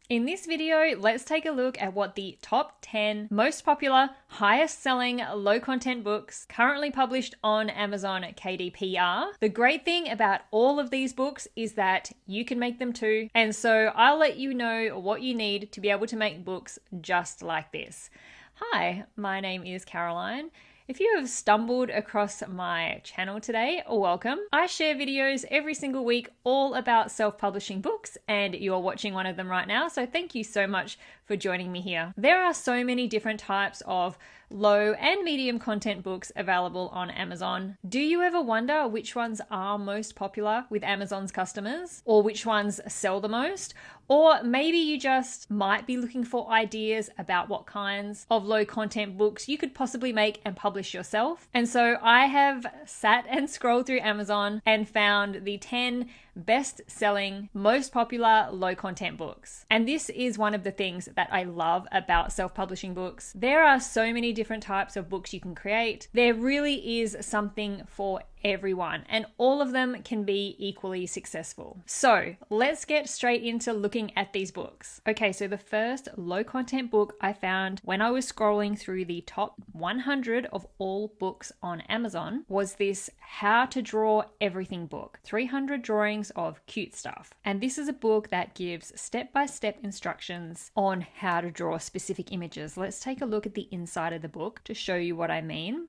In this video, let's take a look at what the top 10 most popular, highest selling, low content books currently published on Amazon KDP are. The great thing about all of these books is that you can make them too. And so I'll let you know what you need to be able to make books just like this. Hi, my name is Caroline. If you have stumbled across my channel today, welcome. I share videos every single week all about self-publishing books, and you're watching one of them right now, so thank you so much for joining me here. There are so many different types of low and medium content books available on Amazon. Do you ever wonder which ones are most popular with Amazon's customers, or which ones sell the most? Or maybe you just might be looking for ideas about what kinds of low content books you could possibly make and publish yourself. And so I have sat and scrolled through Amazon and found the 10 best-selling, most popular low content books. And this is one of the things that I love about self-publishing books. There are so many different types of books you can create. There really is something for everyone, and all of them can be equally successful. So let's get straight into looking at these books. Okay, so the first low content book I found when I was scrolling through the top 100 of all books on Amazon was this How to Draw Everything book, 300 drawings of cute stuff. And this is a book that gives step-by-step instructions on how to draw specific images. Let's take a look at the inside of the book to show you what I mean.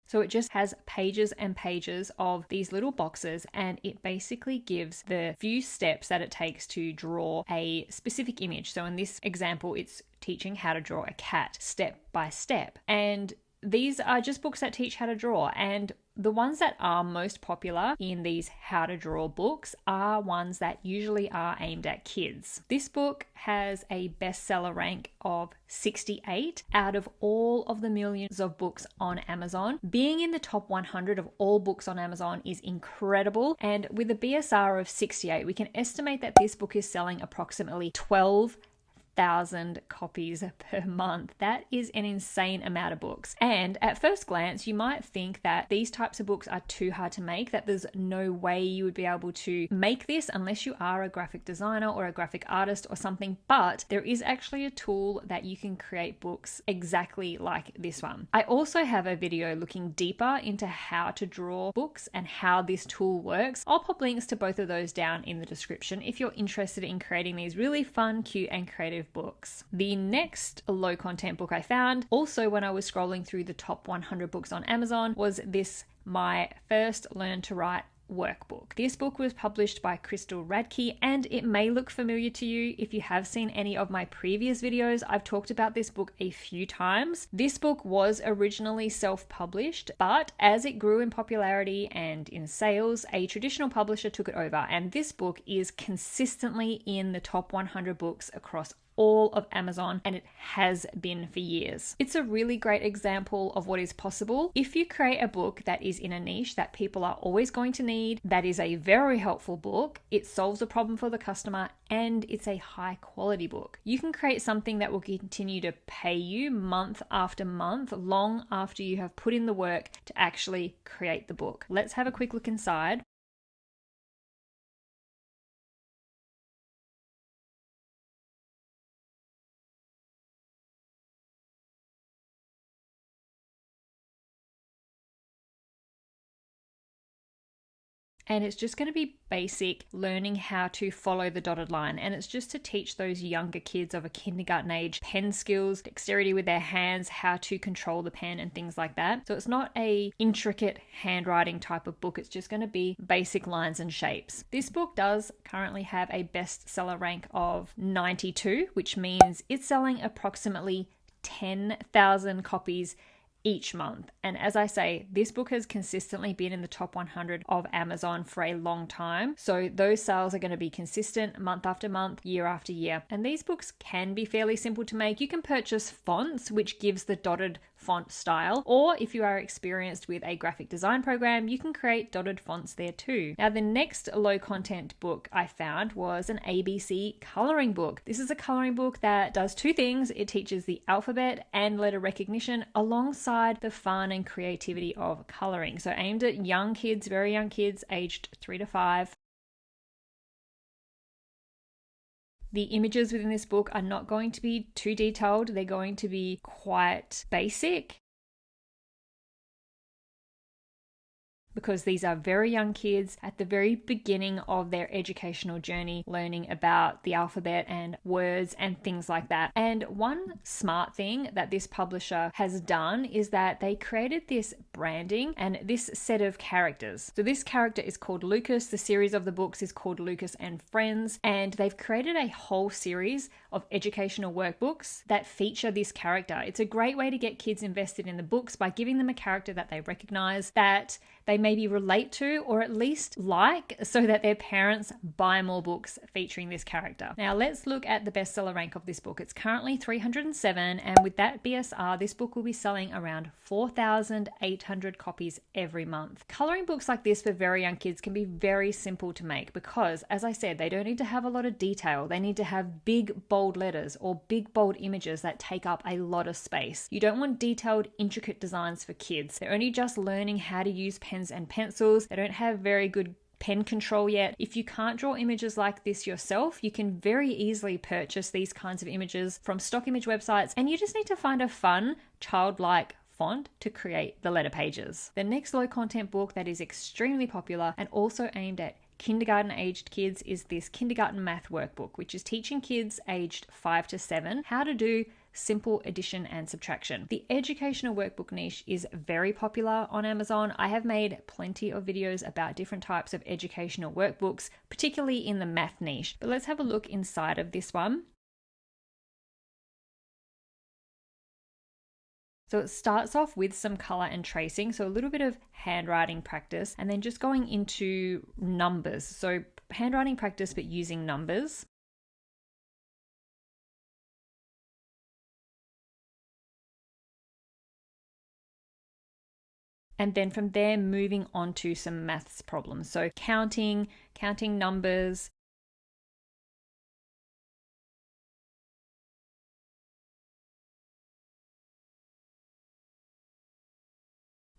So it just has pages and pages of these little boxes, and it basically gives the few steps that it takes to draw a specific image. So in this example, it's teaching how to draw a cat step by step. And these are just books that teach how to draw, and the ones that are most popular in these how to draw books are ones that usually are aimed at kids. This book has a bestseller rank of 68 out of all of the millions of books on Amazon. Being in the top 100 of all books on Amazon is incredible, and with a BSR of 68, we can estimate that this book is selling approximately 12,000 copies per month. That is an insane amount of books. And at first glance, you might think that these types of books are too hard to make, that there's no way you would be able to make this unless you are a graphic designer or a graphic artist or something. But there is actually a tool that you can create books exactly like this one. I also have a video looking deeper into how to draw books and how this tool works. I'll pop links to both of those down in the description if you're interested in creating these really fun, cute, and creative books. The next low content book I found, also when I was scrolling through the top 100 books on Amazon, was this My First Learn to Write Workbook. This book was published by Crystal Radke, and it may look familiar to you if you have seen any of my previous videos. I've talked about this book a few times. This book was originally self-published, but as it grew in popularity and in sales, a traditional publisher took it over, and this book is consistently in the top 100 books across all of Amazon, and it has been for years. It's a really great example of what is possible if you create a book that is in a niche that people are always going to need, that is a very helpful book, it solves a problem for the customer, and it's a high quality book. You can create something that will continue to pay you month after month, long after you have put in the work to actually create the book. Let's have a quick look inside. And it's just going to be basic learning how to follow the dotted line. And it's just to teach those younger kids of a kindergarten age pen skills, dexterity with their hands, how to control the pen and things like that. So it's not a intricate handwriting type of book. It's just going to be basic lines and shapes. This book does currently have a bestseller rank of 92, which means it's selling approximately 10,000 copies each month. And as I say, this book has consistently been in the top 100 of Amazon for a long time. So those sales are going to be consistent month after month, year after year. And these books can be fairly simple to make. You can purchase fonts, which gives the dotted font style, or if you are experienced with a graphic design program, you can create dotted fonts there too. Now, the next low content book I found was an ABC coloring book. This is a coloring book that does two things. It teaches the alphabet and letter recognition alongside the fun and creativity of coloring. So aimed at young kids, very young kids, aged 3 to 5. The images within this book are not going to be too detailed. They're going to be quite basic, because these are very young kids at the very beginning of their educational journey, learning about the alphabet and words and things like that. And one smart thing that this publisher has done is that they created this branding and this set of characters. So this character is called Lucas. The series of the books is called Lucas and Friends, and they've created a whole series of educational workbooks that feature this character. It's a great way to get kids invested in the books by giving them a character that they recognize, that they maybe relate to, or at least like, so that their parents buy more books featuring this character. Now let's look at the bestseller rank of this book. It's currently 307, and with that BSR, this book will be selling around 4,800 copies every month. Coloring books like this for very young kids can be very simple to make because, as I said, they don't need to have a lot of detail. They need to have big, bold letters or big, bold images that take up a lot of space. You don't want detailed, intricate designs for kids. They're only just learning how to use pens and pencils. They don't have very good pen control yet. If you can't draw images like this yourself, you can very easily purchase these kinds of images from stock image websites, and you just need to find a fun, childlike font to create the letter pages. The next low content book that is extremely popular and also aimed at kindergarten aged kids is this kindergarten math workbook, which is teaching kids aged 5 to 7 how to do simple addition and subtraction. The educational workbook niche is very popular on Amazon. I have made plenty of videos about different types of educational workbooks, particularly in the math niche. But let's have a look inside of this one. So it starts off with some color and tracing, so a little bit of handwriting practice, and then just going into numbers. So handwriting practice, but using numbers. And then from there, moving on to some maths problems. So counting numbers.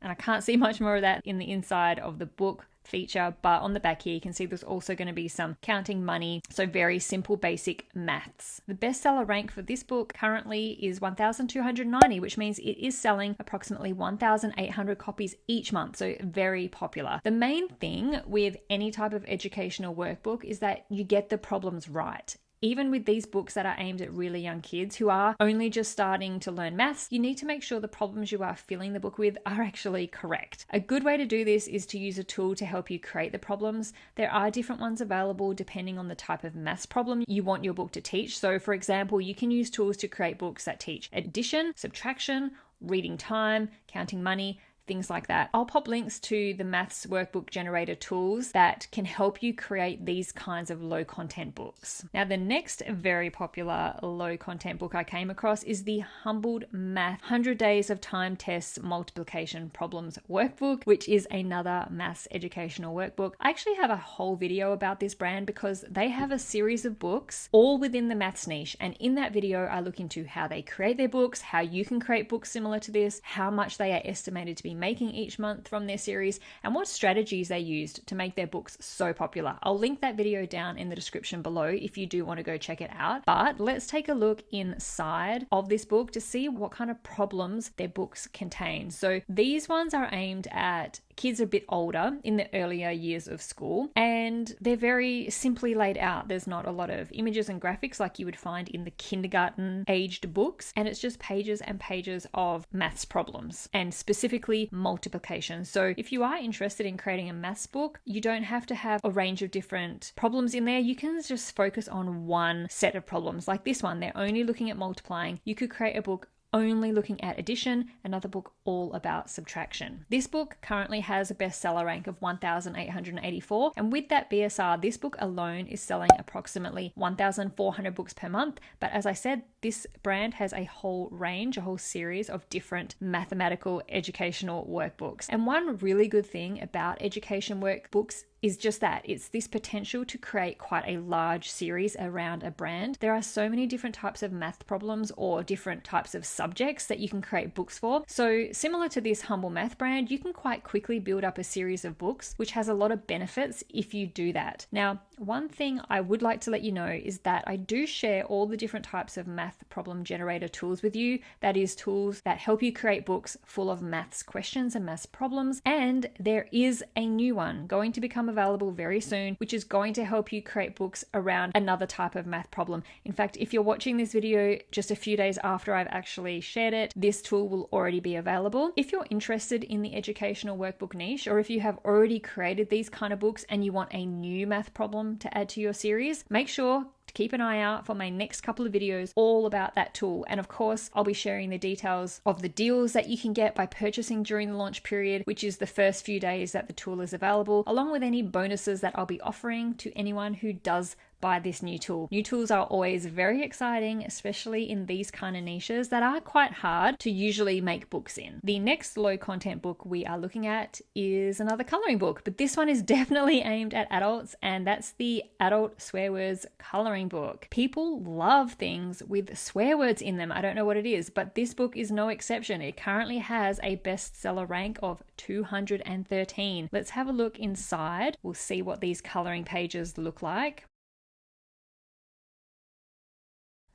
And I can't see much more of that in the inside of the book feature, but on the back here you can see there's also going to be some counting money, so very simple basic maths. The bestseller rank for this book currently is 1,290, which means it is selling approximately 1,800 copies each month, so very popular. The main thing with any type of educational workbook is that you get the problems right. Even with these books that are aimed at really young kids who are only just starting to learn maths, you need to make sure the problems you are filling the book with are actually correct. A good way to do this is to use a tool to help you create the problems. There are different ones available depending on the type of maths problem you want your book to teach. So for example, you can use tools to create books that teach addition, subtraction, reading time, counting money, things like that. I'll pop links to the maths workbook generator tools that can help you create these kinds of low content books. Now, the next very popular low content book I came across is the Humbled Math 100 Days of Time Tests Multiplication Problems Workbook, which is another maths educational workbook. I actually have a whole video about this brand because they have a series of books all within the maths niche. And in that video, I look into how they create their books, how you can create books similar to this, how much they are estimated to be making each month from their series, and what strategies they used to make their books so popular. I'll link that video down in the description below if you do want to go check it out. But let's take a look inside of this book to see what kind of problems their books contain. So these ones are aimed at kids a bit older in the earlier years of school, and they're very simply laid out. There's not a lot of images and graphics like you would find in the kindergarten aged books, and it's just pages and pages of maths problems, and specifically multiplication. So if you are interested in creating a maths book, you don't have to have a range of different problems in there. You can just focus on one set of problems. Like this one, they're only looking at multiplying. You could create a book only looking at addition, another book all about subtraction. This book currently has a bestseller rank of 1,884, and with that BSR, this book alone is selling approximately 1,400 books per month. But as I said, this brand has a whole range, a whole series of different mathematical educational workbooks. And one really good thing about education workbooks is just that. It's this potential to create quite a large series around a brand. There are so many different types of math problems or different types of subjects that you can create books for. So similar to this Humble Math brand, you can quite quickly build up a series of books, which has a lot of benefits if you do that. Now, one thing I would like to let you know is that I do share all the different types of math problem generator tools with you. That is, tools that help you create books full of maths questions and maths problems. And there is a new one going to become available very soon, which is going to help you create books around another type of math problem. In fact, if you're watching this video just a few days after I've actually shared it, this tool will already be available. If you're interested in the educational workbook niche, or if you have already created these kind of books and you want a new math problem to add to your series, make sure to keep an eye out for my next couple of videos all about that tool. And of course, I'll be sharing the details of the deals that you can get by purchasing during the launch period, which is the first few days that the tool is available, along with any bonuses that I'll be offering to anyone who does buy this new tool. New tools are always very exciting, especially in these kind of niches that are quite hard to usually make books in. The next low content book we are looking at is another coloring book, but this one is definitely aimed at adults, and that's the Adult Swear Words Coloring Book. People love things with swear words in them. I don't know what it is, but this book is no exception. It currently has a bestseller rank of 213. Let's have a look inside. We'll see what these coloring pages look like.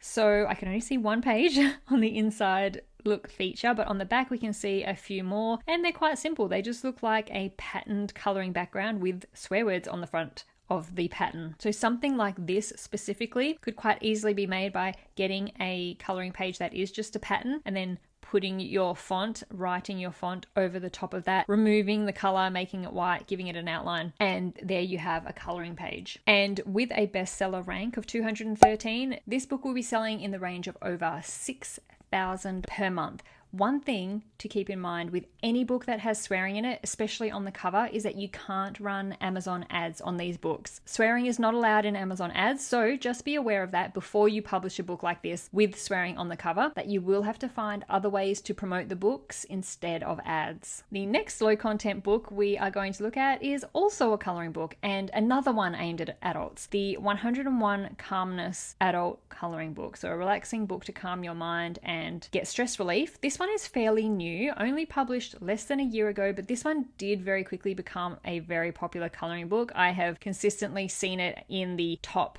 So I can only see one page on the inside look feature, but on the back we can see a few more, and they're quite simple. They just look like a patterned coloring background with swear words on the front of the pattern. So something like this specifically could quite easily be made by getting a coloring page that is just a pattern and then putting your font, writing your font over the top of that, removing the color, making it white, giving it an outline, and there you have a coloring page. And with a bestseller rank of 213, this book will be selling in the range of over 6,000 per month. One thing to keep in mind with any book that has swearing in it, especially on the cover, is that you can't run Amazon ads on these books. Swearing is not allowed in Amazon ads, so just be aware of that before you publish a book like this with swearing on the cover, that you will have to find other ways to promote the books instead of ads. The next low content book we are going to look at is also a coloring book, and another one aimed at adults, the 101 Calmness Adult Coloring Book. So a relaxing book to calm your mind and get stress relief. This one is fairly new, only published less than a year ago, but this one did very quickly become a very popular coloring book. I have consistently seen it in the top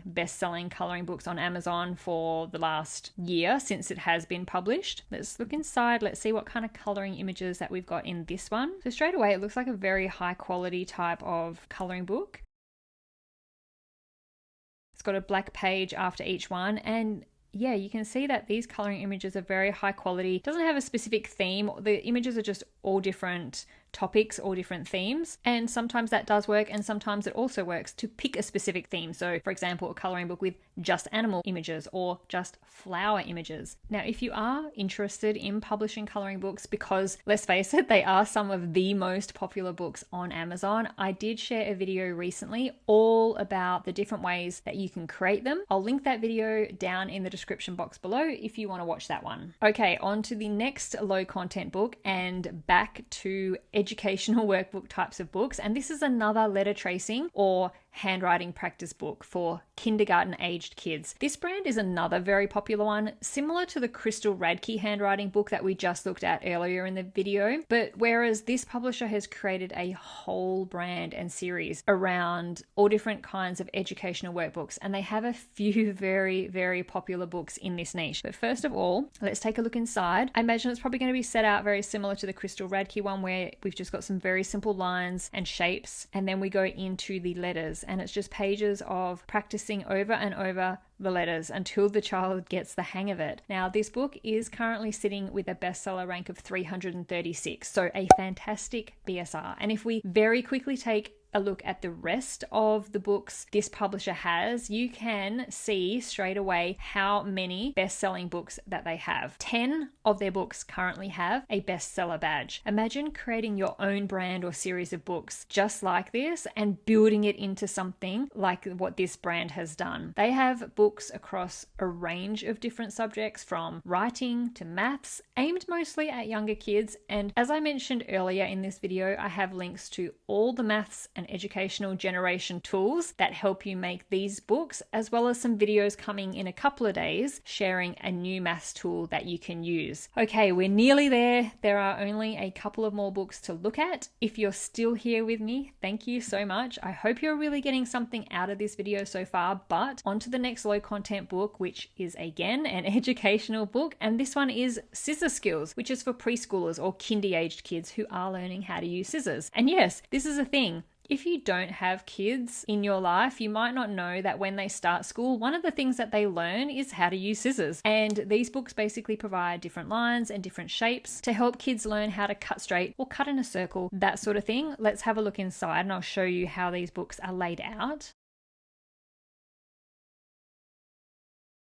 best-selling coloring books on Amazon for the last year since it has been published. Let's look inside. Let's see what kind of coloring images that we've got in this one. So straight away, it looks like a very high quality type of coloring book. It's got a black page after each one, and yeah, you can see that these coloring images are very high quality. It doesn't have a specific theme. The images are just all different topics or different themes, and sometimes that does work, and sometimes it also works to pick a specific theme. So for example, a coloring book with just animal images or just flower images. Now, if you are interested in publishing coloring books, because let's face it, they are some of the most popular books on Amazon, I did share a video recently all about the different ways that you can create them. I'll link that video down in the description box below if you want to watch that one. Okay, on to the next low content book, and back to educational workbook types of books. And this is another letter tracing or handwriting practice book for kindergarten aged kids. This brand is another very popular one, similar to the Crystal Radke handwriting book that we just looked at earlier in the video. But whereas this publisher has created a whole brand and series around all different kinds of educational workbooks, and they have a few very, very popular books in this niche. But first of all, let's take a look inside. I imagine it's probably going to be set out very similar to the Crystal Radke one, where we've just got some very simple lines and shapes, and then we go into the letters, and it's just pages of practicing over and over the letters until the child gets the hang of it. Now, this book is currently sitting with a bestseller rank of 336, so a fantastic BSR. And if we very quickly take a look at the rest of the books this publisher has, you can see straight away how many best-selling books that they have. 10 of their books currently have a bestseller badge. Imagine creating your own brand or series of books just like this and building it into something like what this brand has done. They have books across a range of different subjects, from writing to maths, aimed mostly at younger kids. And as I mentioned earlier in this video, I have links to all the maths and educational generation tools that help you make these books, as well as some videos coming in a couple of days sharing a new maths tool that you can use. Okay, we're nearly there. There are only a couple of more books to look at. If you're still here with me, thank you so much. I hope you're really getting something out of this video so far, but on to the next low content book, which is again an educational book. And this one is Scissor Skills, which is for preschoolers or kindy-aged kids who are learning how to use scissors. And yes, this is a thing. If you don't have kids in your life, you might not know that when they start school, one of the things that they learn is how to use scissors. And these books basically provide different lines and different shapes to help kids learn how to cut straight or cut in a circle, that sort of thing. Let's have a look inside and I'll show you how these books are laid out.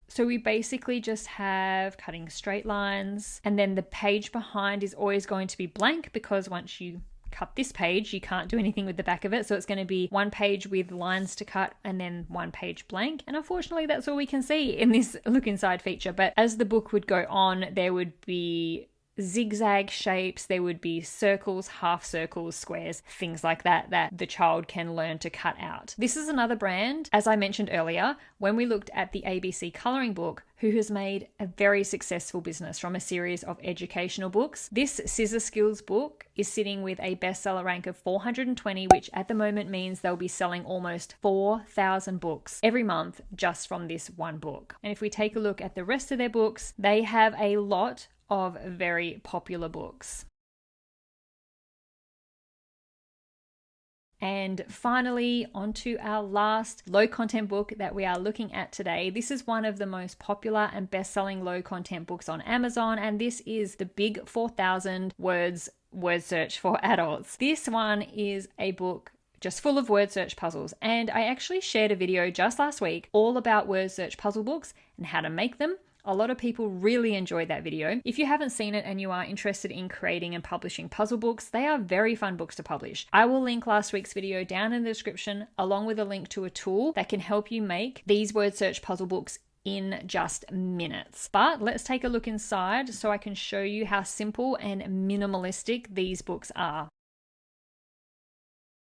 So we basically just have cutting straight lines, and then the page behind is always going to be blank, because once you cut this page, you can't do anything with the back of it. So it's going to be one page with lines to cut and then one page blank. And unfortunately, that's all we can see in this look inside feature. But as the book would go on, there would be zigzag shapes, there would be circles, half circles, squares, things like that the child can learn to cut out. This is another brand, as I mentioned earlier, when we looked at the ABC coloring book, who has made a very successful business from a series of educational books. This Scissor Skills book is sitting with a bestseller rank of 420, which at the moment means they'll be selling almost 4,000 books every month just from this one book. And if we take a look at the rest of their books, they have a lot of very popular books. And finally, onto our last low content book that we are looking at today. This is one of the most popular and best-selling low content books on Amazon, and this is the Big 4,000 Words Word Search for Adults. This one is a book just full of word search puzzles, and I actually shared a video just last week all about word search puzzle books and how to make them. A lot of people really enjoyed that video. If you haven't seen it and you are interested in creating and publishing puzzle books, they are very fun books to publish. I will link last week's video down in the description, along with a link to a tool that can help you make these word search puzzle books in just minutes. But let's take a look inside so I can show you how simple and minimalistic these books are.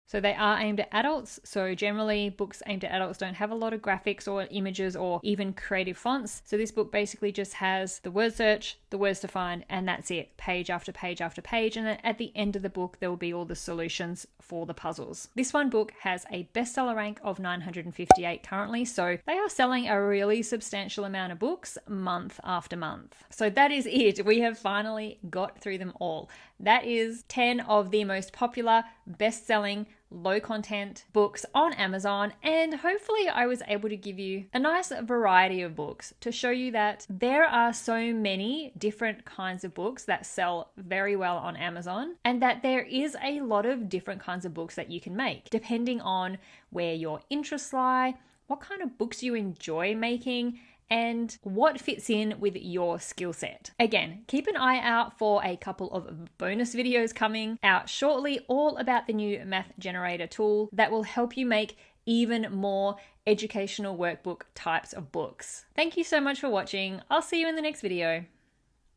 So they are aimed at adults. So generally books aimed at adults don't have a lot of graphics or images or even creative fonts. So this book basically just has the word search, the words to find, and that's it. Page after page after page. And then at the end of the book, there will be all the solutions for the puzzles. This one book has a bestseller rank of 958 currently. So they are selling a really substantial amount of books month after month. So that is it. We have finally got through them all. That is 10 of the most popular, best-selling, low content books on Amazon, and hopefully I was able to give you a nice variety of books to show you that there are so many different kinds of books that sell very well on Amazon, and that there is a lot of different kinds of books that you can make depending on where your interests lie, what kind of books you enjoy making, and what fits in with your skill set. Again, keep an eye out for a couple of bonus videos coming out shortly, all about the new math generator tool that will help you make even more educational workbook types of books. Thank you so much for watching. I'll see you in the next video.